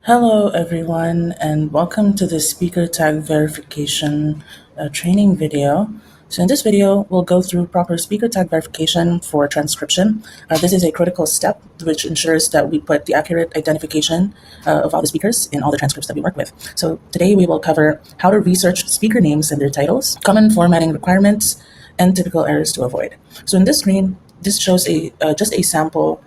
Hello, everyone, and welcome to the speaker tag verification training video. So in this video, we'll go through proper speaker tag verification for transcription. This is a critical step which ensures that we put the accurate identification of all the speakers in all the transcripts that we work with. So today we will cover how to research speaker names and their titles, common formatting requirements, and typical errors to avoid. So in this screen, this shows just a sample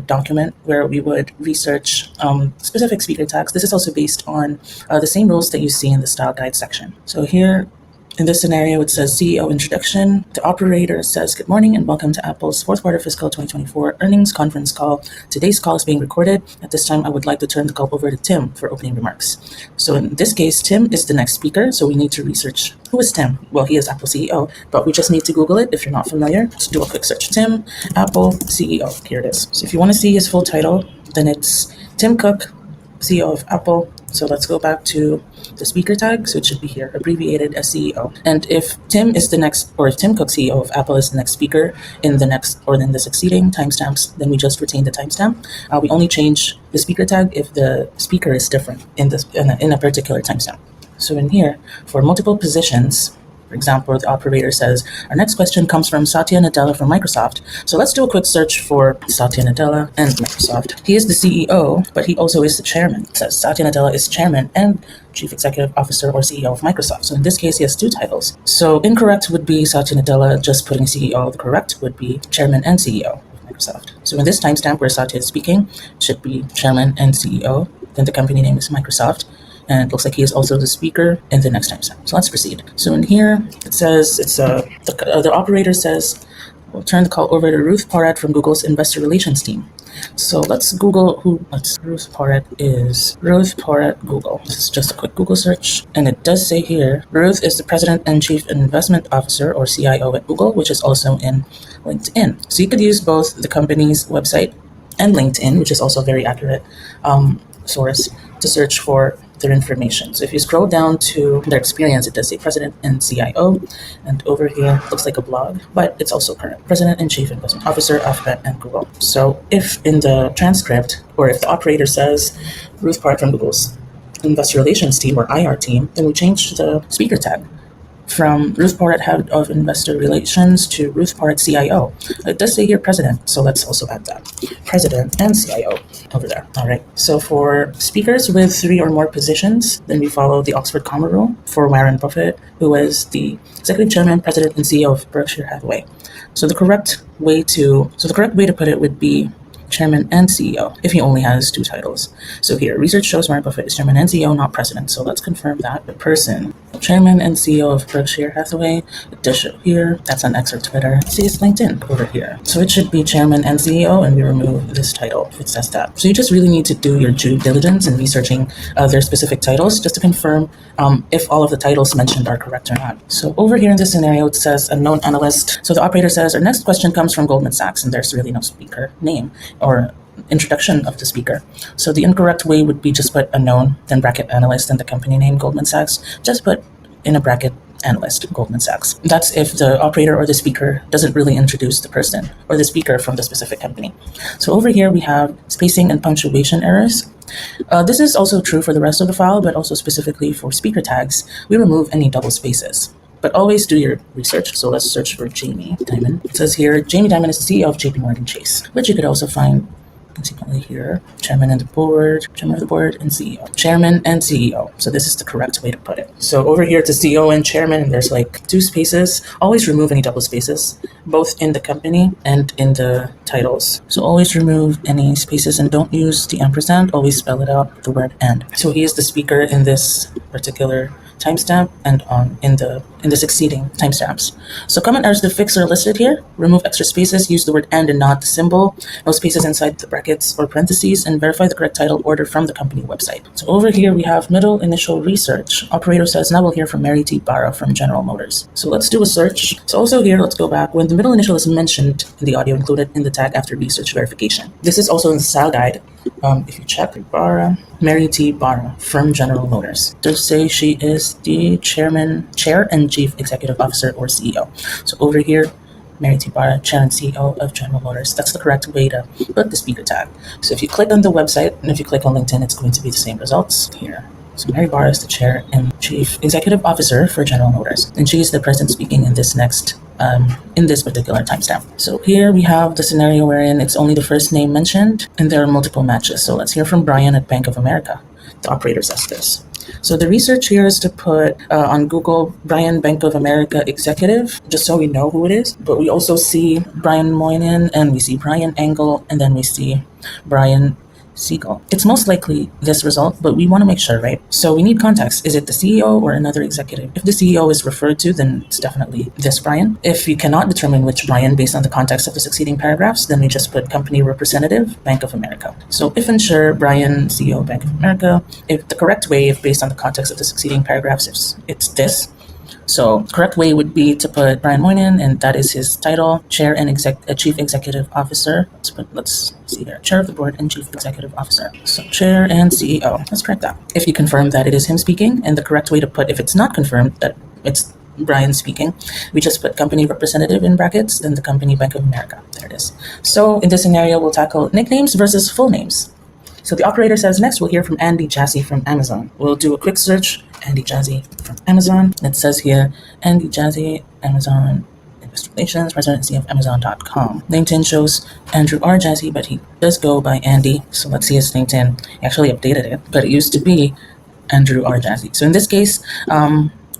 document where we would research specific speaker tags. This is also based on the same rules that you see in the style guide section. So here in this scenario, it says CEO introduction. The operator says, "Good morning and welcome to Apple's fourth quarter fiscal 2024 earnings conference call. Today's call is being recorded. At this time, I would like to turn the call over to Tim for opening remarks." So in this case, Tim is the next speaker. So we need to research who is Tim. Well, he is Apple CEO, but we just need to Google it if you're not familiar. Just do a quick search. Tim, Apple CEO. Here it is. So if you want to see his full title, then it's Tim Cook, CEO of Apple. So let's go back to the speaker tag. So it should be here, abbreviated as CEO. And if Tim is the next, or if Tim Cook, CEO of Apple, is the next speaker in the next or in the succeeding timestamps, then we just retain the timestamp. We only change the speaker tag if the speaker is different in a particular timestamp. So in here, for multiple positions, for example, the operator says, "Our next question comes from Satya Nadella from Microsoft." So let's do a quick search for Satya Nadella and Microsoft. He is the CEO, but he also is the chairman. It says Satya Nadella is chairman and chief executive officer or CEO of Microsoft. So in this case, he has two titles. So incorrect would be Satya Nadella just putting CEO. The correct would be chairman and CEO of Microsoft. So in this timestamp where Satya is speaking, it should be chairman and CEO. Then the company name is Microsoft. And it looks like he is also the speaker in the next timestamp. So let's proceed. So in here, it says the operator says, "We'll turn the call over to Ruth Porat from Google's investor relations team." So let's Google Ruth Porat is. Ruth Porat Google. This is just a quick Google search. And it does say here, Ruth is the president and chief investment officer or CIO at Google, which is also in LinkedIn. So you could use both the company's website and LinkedIn, which is also a very accurate source to search for their information. So if you scroll down to their experience, it does say president and CIO, and over here looks like a blog, but it's also current. President and chief investment officer, Alphabet and Google. So if in the transcript, or if the operator says Ruth Porat from Google's investor relations team or IR team, then we change the speaker tag from Ruth Porat, head of investor relations, to Ruth Porat, CIO. It does say here president, so let's also add that. President and CIO over there. All right. So for speakers with 3 or more positions, then we follow the Oxford Comma rule for Warren Buffett, who is the executive chairman, president, and CEO of Berkshire Hathaway. So the correct way to put it would be chairman and CEO if he only has 2 titles. So here, research shows Warren Buffett is chairman and CEO, not president. So let's confirm that. The person, chairman and CEO of Berkshire Hathaway, it does show here. That's on X or Twitter. See, it's LinkedIn over here. So it should be chairman and CEO, and we remove this title if it says that. So you just really need to do your due diligence in researching their specific titles just to confirm if all of the titles mentioned are correct or not. So over here in this scenario, it says unknown analyst. So the operator says, "Our next question comes from Goldman Sachs," and there's really no speaker name or introduction of the speaker. So the incorrect way would be just put unknown, then bracket analyst, and the company name Goldman Sachs. Just put in a bracket analyst Goldman Sachs. That's if the operator or the speaker doesn't really introduce the person or the speaker from the specific company. So over here we have spacing and punctuation errors. This is also true for the rest of the file, but also specifically for speaker tags, we remove any double spaces. But always do your research. So let's search for Jamie Dimon. It says here, Jamie Dimon is the CEO of JP Morgan Chase, which you could also find consequently here, chairman of the board, and CEO. Chairman and CEO. So this is the correct way to put it. So over here to CEO and chairman, and there's like 2 spaces. Always remove any double spaces, both in the company and in the titles. So always remove any spaces and don't use the ampersand. Always spell it out, the word and. So he is the speaker in this particular timestamp and in the succeeding timestamps. So common errors to fix are listed here. Remove extra spaces, use the word and not the symbol, no spaces inside the brackets or parentheses, and verify the correct title order from the company website. So over here we have middle initial research. Operator says, "Now we'll hear from Mary T. Barra from General Motors." So let's do a search. So also here, let's go back. When the middle initial is mentioned in the audio included in the tag after research verification. This is also in the style guide. If you check Barra, Mary T. Barra from General Motors. Does say she is the chair and chief executive officer or CEO. So over here, Mary T. Barra, Chair and CEO of General Motors. That's the correct way to put the speaker tag. So if you click on the website and if you click on LinkedIn, it's going to be the same results here. So Mary Barra is the Chair and Chief Executive Officer for General Motors, and she is the person speaking in this particular timestamp. So here we have the scenario wherein it's only the first name mentioned, and there are multiple matches. So let's hear from Brian at Bank of America. The operator says this. So the research here is to put on Google Brian Bank of America executive, just so we know who it is. But we also see Brian Moynihan, and we see Brian Engel, and then we see Brian Siegel. It's most likely this result, but we want to make sure, right? So we need context. Is it the CEO or another executive? If the CEO is referred to, then it's definitely this Brian. If you cannot determine which Brian based on the context of the succeeding paragraphs, then we just put company representative, Bank of America. So if ensure Brian, CEO, Bank of America, if the correct way, if based on the context of the succeeding paragraphs, it's this. So correct way would be to put Brian Moynihan, and that is his title, Chair and Chief Executive Officer. Let's see here, Chair of the Board and Chief Executive Officer. So Chair and CEO. Let's correct that. If you confirm that it is him speaking, and the correct way to put, if it's not confirmed that it's Brian speaking, we just put company representative in brackets, then the company Bank of America. There it is. So in this scenario, we'll tackle nicknames versus full names. So the operator says next we'll hear from Andy Jassy from Amazon. We'll do a quick search, Andy Jassy from Amazon. It says here, Andy Jassy, Amazon Investor Relations, President and CEO of Amazon.com. LinkedIn shows Andrew R. Jassy, but he does go by Andy. So let's see his LinkedIn. He actually updated it, but it used to be Andrew R. Jassy. So in this case,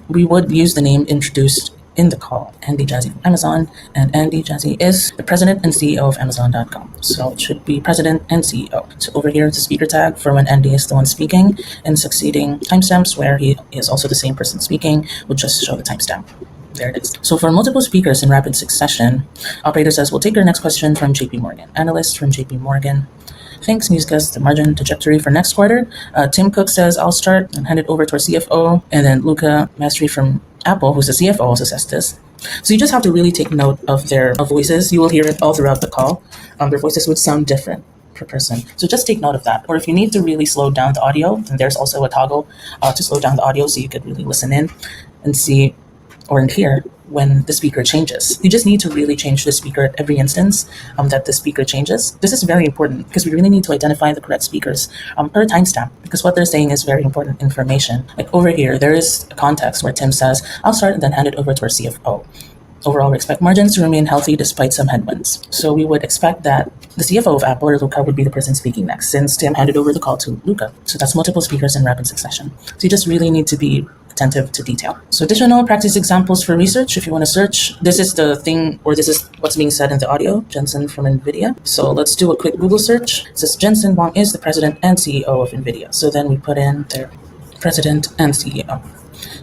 we would use the name introduced in the call, Andy Jassy from Amazon, and Andy Jassy is the President and CEO of Amazon.com. So it should be President and CEO. So over here is the speaker tag for when Andy is the one speaking, and succeeding timestamps where he is also the same person speaking will just show the timestamp. There it is. So for multiple speakers in rapid succession, operator says we'll take our next question from JP Morgan. Analyst from JP Morgan. Thanks, Muskas. The margin trajectory for next quarter. Tim Cook says I'll start and hand it over to our CFO, and then Luca Mastri from Apple, who's the CFO, also says this. So you just have to really take note of their voices. You will hear it all throughout the call. Their voices would sound different per person. So just take note of that. Or if you need to really slow down the audio, then there's also a toggle to slow down the audio so you could really listen in and see or hear when the speaker changes. You just need to really change the speaker at every instance that the speaker changes. This is very important because we really need to identify the correct speakers per timestamp, because what they're saying is very important information. Like over here, there is a context where Tim says, I'll start and then hand it over to our CFO. Overall, we expect margins to remain healthy despite some headwinds. So we would expect that the CFO of Apple, or Luca, would be the person speaking next, since Tim handed over the call to Luca. So that's multiple speakers in rapid succession. So you just really need to be attentive to detail. So additional practice examples for research. If you want to search, this is the thing, or this is what's being said in the audio, Jensen from NVIDIA. So let's do a quick Google search. It says Jensen Huang is the president and CEO of NVIDIA. So then we put in their president and CEO.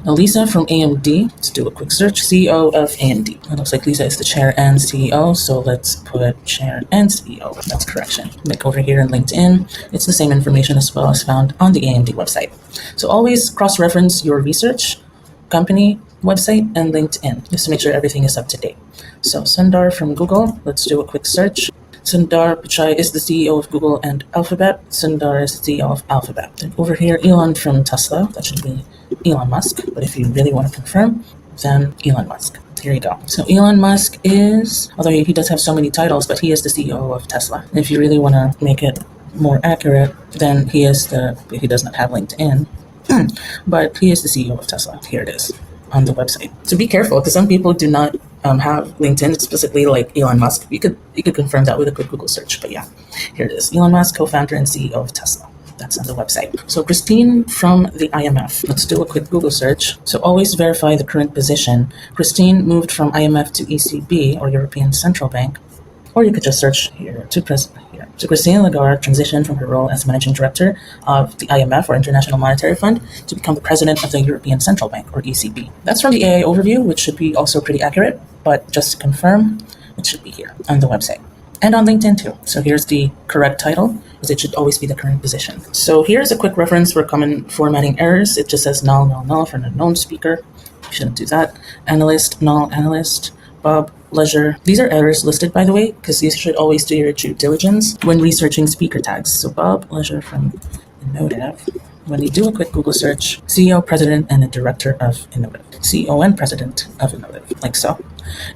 Now Lisa from AMD, let's do a quick search, CEO of AMD. It looks like Lisa is the chair and CEO, so let's put chair and CEO. That's correction. Like over here in LinkedIn, it's the same information as well as found on the AMD website. So always cross-reference your research, company, website, and LinkedIn, just to make sure everything is up to date. So Sundar from Google, let's do a quick search. Sundar Pichai is the CEO of Google and Alphabet. Sundar is the CEO of Alphabet. Then over here, Elon from Tesla, that should be Elon Musk, but if you really want to confirm, then Elon Musk. Here you go. So Elon Musk is, although he does have so many titles, but he is the CEO of Tesla. And if you really want to make it more accurate, then he does not have LinkedIn, but he is the CEO of Tesla. Here it is on the website. So be careful, because some people do not have LinkedIn explicitly like Elon Musk. You could confirm that with a quick Google search, but yeah, here it is. Elon Musk, co-founder and CEO of Tesla. That's on the website. So Christine from the IMF. Let's do a quick Google search. So always verify the current position. Christine moved from IMF to ECB, or European Central Bank, or you could just search here to So Christine Lagarde transitioned from her role as managing director of the IMF, or International Monetary Fund, to become the president of the European Central Bank, or ECB. That's from the AI overview, which should be also pretty accurate, but just to confirm, it should be here on the website. And on LinkedIn too. So here's the correct title, because it should always be the current position. So here's a quick reference for common formatting errors. It just says null, null, null for an unknown speaker. You shouldn't do that. Analyst, null, analyst. Bob, leisure. These are errors listed, by the way, because you should always do your due diligence when researching speaker tags. So Bob, leisure from Innovative. When you do a quick Google search, CEO, President, and a Director of Innovative. CEO and President of Innovative, like so.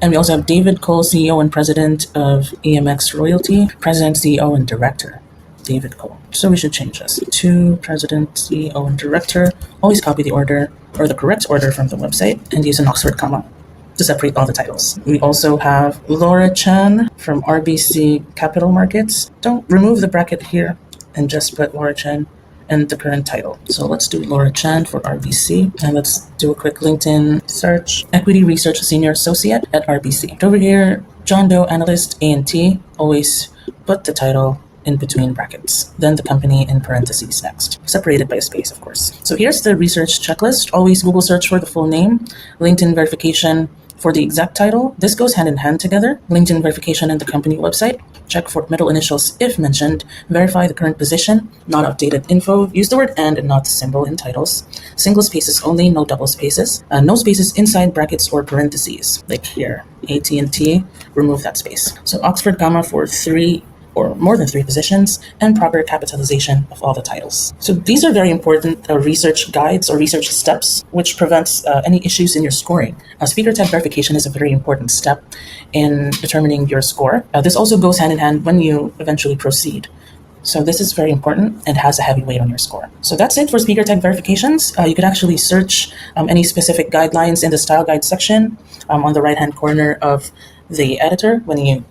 And we also have David Cole, CEO and President of EMX Royalty, President, CEO, and Director. David Cole. So we should change this to President, CEO, and Director. Always copy the order or the correct order from the website and use an Oxford comma to separate all the titles. We also have Laura Chan from RBC Capital Markets. Don't remove the bracket here and just put Laura Chan and the current title. So let's do Laura Chan for RBC, and let's do a quick LinkedIn search. Equity Research Senior Associate at RBC. Over here, John Doe Analyst A&T. Always put the title in between brackets, then the company in parentheses next, separated by a space, of course. So here's the research checklist. Always Google search for the full name, LinkedIn verification for the exact title. This goes hand in hand together. LinkedIn verification and the company website. Check for middle initials if mentioned. Verify the current position, not outdated info. Use the word and not the symbol in titles. Single spaces only, no double spaces. No spaces inside brackets or parentheses, like here, AT&T, remove that space. So Oxford comma for 3 or more than 3 positions, and proper capitalization of all the titles. So these are very important research guides or research steps, which prevents any issues in your scoring. Speaker tag verification is a very important step in determining your score. This also goes hand in hand when you eventually proceed. So this is very important and has a heavy weight on your score. So that's it for speaker tag verifications. You could actually search any specific guidelines in the style guide section on the right-hand corner of the editor when you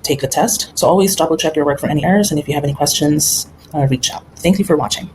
take the test. So always double check your work for any errors, and if you have any questions, reach out. Thank you for watching.